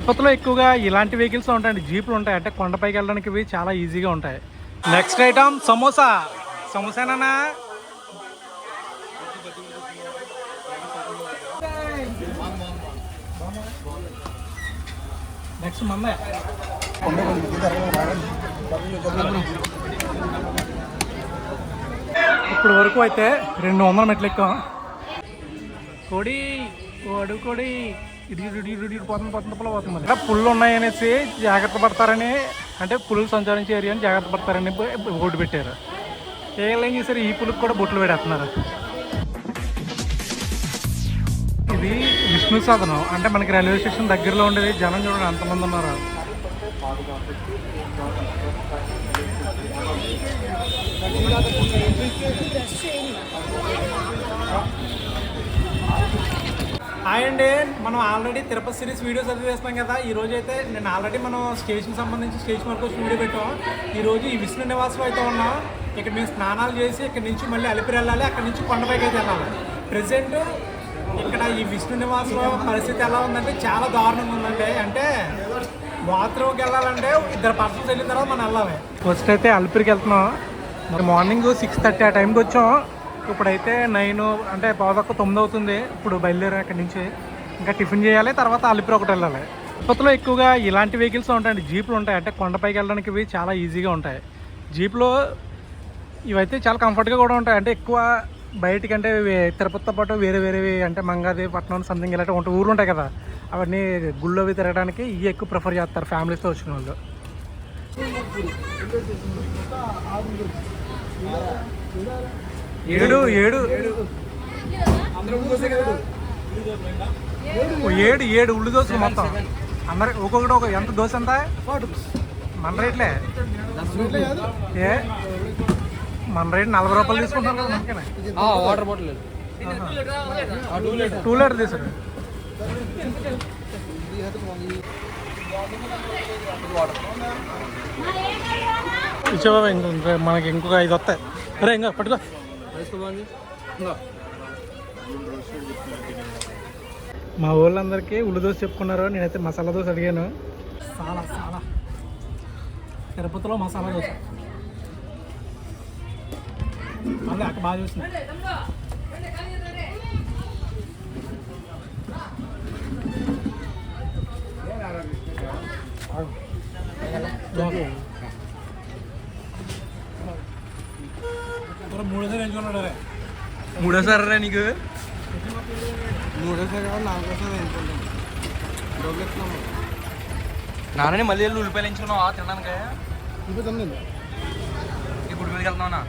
తిరుపతిలో ఎక్కువగా ఇలాంటి వెహికల్స్ ఉంటాయండి, జీపులు ఉంటాయి. అంటే కొండపైకి వెళ్ళడానికి ఇవి చాలా ఈజీగా ఉంటాయి. Next item samosa. సమోసానా నెక్స్ట్ మందే. ఇప్పుడు వరకు అయితే 200 మెట్లు ఎక్కాం. కొడి కోడు కొడి ఇడి పోతుంది పోతుంది. పుల్లు ఉన్నాయనేసి జాగ్రత్త పడతారని, అంటే పులులు సంచరించే ఏరియాని జాగ్రత్త పడతారని బోర్డు పెట్టారు. ఏం చేశారు, ఈ పులుకు కూడా బొట్లు పెడేస్తున్నారు. ఇది విష్ణు సదనం, అంటే మనకి రైల్వే స్టేషన్ దగ్గరలో ఉండేది. జనం చూడండి ఎంతమంది ఉన్నారు. హాయ్ అండి, మనం ఆల్రెడీ తిరుపతి సిరీస్ వీడియోస్ అది వేస్తాం కదా. ఈరోజు అయితే నేను ఆల్రెడీ మనం స్టేషన్ సంబంధించి స్టేషన్ వరకు వీడియో పెట్టాం. ఈరోజు ఈ విష్ణు నివాసం అయితే ఉన్నాం. ఇక్కడ మేము స్నానాలు చేసి ఇక్కడ నుంచి మళ్ళీ అలిపిరి వెళ్ళాలి, అక్కడ నుంచి కొండపైకి అయితే వెళ్ళాలి. ప్రజెంట్ ఇక్కడ ఈ విష్ణు నివాసం పరిస్థితి ఎలా ఉందంటే చాలా దారుణంగా ఉందండి. అంటే బాత్రూమ్కి వెళ్ళాలంటే 2 పర్సన్స్ వెళ్ళిన తర్వాత మనం వెళ్ళాలి. ఫస్ట్ అయితే అలిపిరికి వెళ్తున్నాం. మార్నింగ్ 6:30 ఆ టైంకి వచ్చాం. ఇప్పుడైతే 9 అంటే 9 అవుతుంది. ఇప్పుడు బయలుదేరాం అక్కడి నుంచి. ఇంకా టిఫిన్ చేయాలి, తర్వాత అలిపిరి ఒకటి వెళ్ళాలి. తిరుపతిలో ఎక్కువగా ఇలాంటి వెహికల్స్ ఉంటాయండి, జీపులు ఉంటాయి. అంటే కొండపైకి వెళ్ళడానికి ఇవి చాలా ఈజీగా ఉంటాయి. జీప్లో ఇవైతే చాలా కంఫర్ట్గా కూడా ఉంటాయి. అంటే ఎక్కువ బయటికి అంటే తిరుపతితో పాటు వేరే వేరేవి అంటే మంగాది పట్నం సంథింగ్ ఇలాంటి ఊర్లు ఉంటాయి కదా, అవన్నీ గుళ్ళు అవి తిరగడానికి ఇవి ఎక్కువ ప్రిఫర్ చేస్తారు ఫ్యామిలీస్తో వచ్చిన వాళ్ళు. ఏడు ఏడు ఏడు ఏడు ఉల్లి దోశలు మొత్తం అందరి ఒక్కొక్కటి ఒక ఎంత దోశ ఎంత మన రేట్లే. ఏ మన రేట్ 40 రూపాయలు తీసుకుంటారు కదా మనకేనా. వాటర్ బాటిల్ 2 లీటర్ తీసాడు. ఇచ్చావా ఇంకా మనకి ఇంకొక 5 వస్తాయి. అరే ఇంకా పట్టుకో. మా వాళ్ళందరికీ ఉల్లి దోశ చెప్పుకున్నారు, నేనైతే మసాలా దోశ అడిగాను. చాలా చాలా తిరుపతిలో మసాలా దోశ మళ్ళీ అక్కడ బాగా చూసిన. మూడోసారి ఎంచుకున్నాడు. మూడోసారి నీకు నాన్నని మళ్ళీ ఉల్లిపాయలు ఎంచుకున్నావా తినడానికి? ఇప్పుడు మీదకి వెళ్తున్నావునా?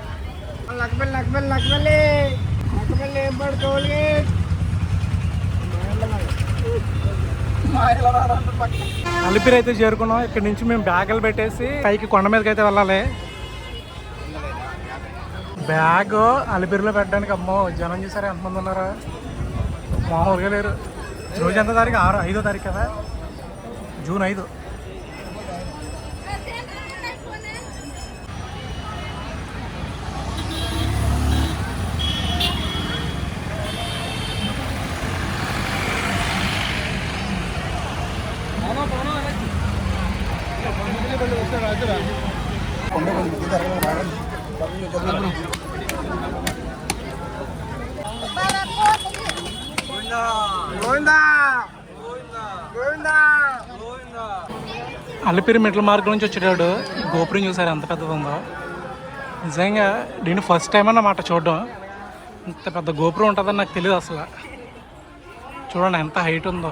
అలిపిరి అయితే చేరుకున్నాం. ఇక్కడ నుంచి మేము బ్యాగులు పెట్టేసి పైకి కొండ మీదకి అయితే వెళ్ళాలి. బ్యాగ్ అలిపిరిలో పెట్టడానికి అమ్మో జనం చూసారా ఎంతమంది ఉన్నారా, మామూలుగా లేరు. రోజు ఎంత తారీఖు? 5వ తారీఖు కదా, జూన్ 5. అలిపిరి మెట్ల మార్గం నుంచి వచ్చేటాడు. గోపురం చూసారు ఎంత పెద్దది ఉందో. నిజంగా నేను ఫస్ట్ టైం అన్నమాట చూడడం. ఇంత పెద్ద గోపురం ఉంటుందని నాకు తెలియదు అసలు. చూడండి ఎంత హైట్ ఉందో,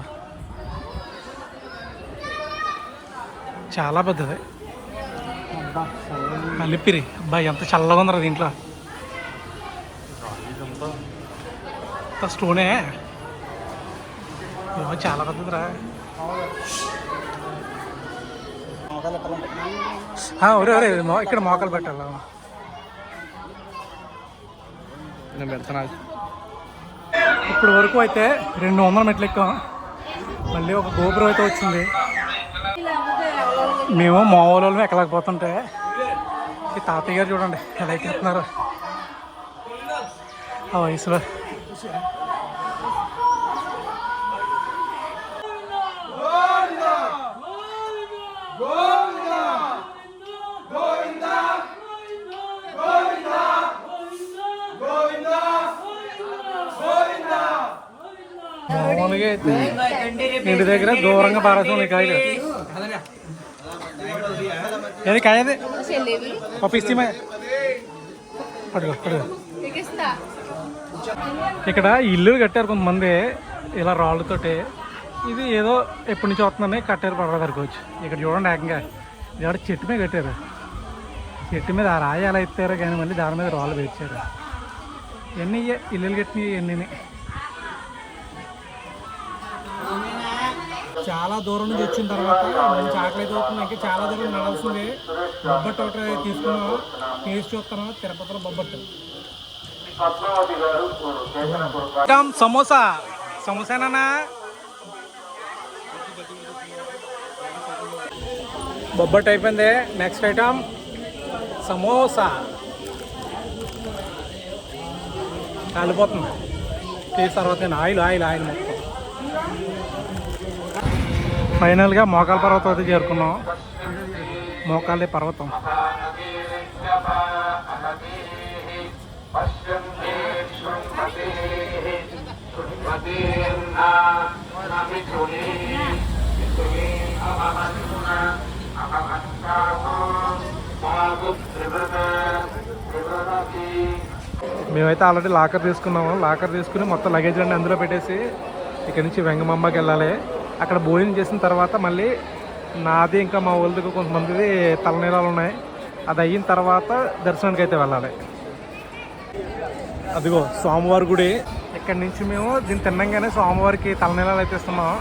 చాలా పెద్దది. అలిపిరి అబ్బాయి ఎంత చల్లగా ఉందరా దీంట్లో. స్టోనే చాలా పెద్దదిరా. ఒరే ఒరే ఇక్కడ మోకాలు పెట్టాలి. నేను పెడతాను. ఇప్పుడు వరకు అయితే 200 మెట్లు ఎక్కాం. మళ్ళీ ఒక గోపురం అయితే వచ్చింది. మేము మామూలు ఎక్కలేకపోతుంటే ఈ తాతయ్య గారు చూడండి ఎలా ఎక్కిస్తున్నారు ఆ వయసులో. మామూలుగా అయితే ఇంటి దగ్గర దూరంగా పారేస్తాం ఈ కాయలు. ఏది కాయది పంపిస్తే పడుకో పడుకో. ఇక్కడ ఇల్లు కట్టారు కొంతమంది ఇలా రాళ్ళతోటి. ఇది ఏదో ఎప్పటి నుంచి వస్తుందని కట్టారు పడవ దొరకవచ్చు. ఇక్కడ చూడండి ఏకంగా ఇక్కడ చెట్టు మీద కట్టారు. చెట్టు మీద ఆ రాయి ఎలా ఎత్తారు కానీ మళ్ళీ దాని మీద రాళ్ళు పేర్చారు. ఎన్ని ఇల్లులు కట్టినవి ఎన్ని. చాలా దూరం నుంచి వచ్చిన తర్వాత మంచి ఆకలి అయితే అవుతుంది. ఇంకా చాలా దూరం నడాల్సింది. బొబ్బట్టు ఒకటి తీసుకున్నాం, టేస్ట్ చూస్తున్నాం. తిరుపతిలో బొబ్బట్టు సమోసా. సమోసానా బొబ్బట్టు అయిపోయింది. Next item samosa. కాలిపోతుంది టేస్ట్ తర్వాత. ఆయిల్ ఆయిల్ ఆయిల్ మొత్తం. ఫైనల్గా మోకాల పర్వతం అయితే చేరుకున్నాం. మోకాలే పర్వతం. మేమైతే ఆల్రెడీ లాకర్ తీసుకున్నాము. లాకర్ తీసుకుని మొత్తం లగేజ్ అన్నీ అందులో పెట్టేసి ఇక్కడ నుంచి వెంగమమ్మకి వెళ్ళాలి. అక్కడ భోజనం చేసిన తర్వాత మళ్ళీ నాది ఇంకా మా వాళ్ళకి కొంతమందిది తలనీలాలు ఉన్నాయి. అది అయిన తర్వాత దర్శనానికి అయితే వెళ్ళాలి. అదిగో స్వామివారి గుడి. ఇక్కడి నుంచి మేము దీన్ని తిన్నంగానే స్వామివారికి తలనీలాలు అయితే ఇస్తున్నాం.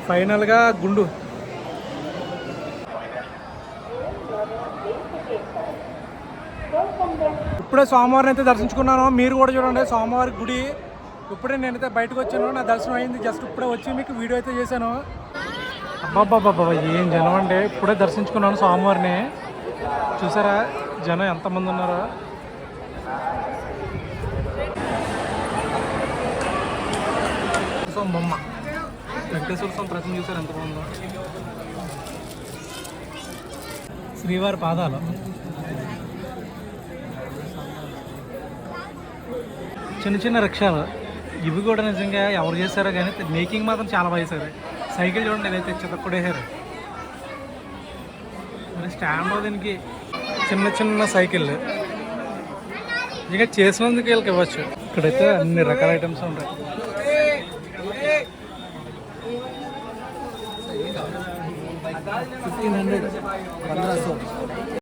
ఫైనల్గా గుండు. ఇప్పుడే స్వామివారిని అయితే దర్శించుకున్నాను. మీరు కూడా చూడండి స్వామివారి గుడి. ఇప్పుడే నేనైతే బయటకు వచ్చాను. నా దర్శనం అయింది. జస్ట్ ఇప్పుడే వచ్చి మీకు వీడియో అయితే చేశాను. అబ్బాబ్బాబ్బా ఏం జనం అండి. ఇప్పుడే దర్శించుకున్నాను స్వామివారిని. చూసారా జనం ఎంతమంది ఉన్నారో. బొమ్మ వెంకటేశ్వర స్వామి ప్రతిమ చూసారు ఎంత బాగుందో. శ్రీవారి పాదాలు. చిన్న చిన్న రిక్షాలు ఇవి కూడా నిజంగా ఎవరు చేశారో కానీ మేకింగ్ మాత్రం చాలా బాగా చేశారు. సైకిల్ చూడండి ఏదైతే చితక్కుడు వేసారు. మరి స్టాండ్ దీనికి చిన్న చిన్న సైకిల్ ఇంకా చేసినందుకు వీళ్ళకి ఇవ్వచ్చు. ఇక్కడైతే అన్ని రకాల ఐటమ్స్ ఉంటాయి. $1500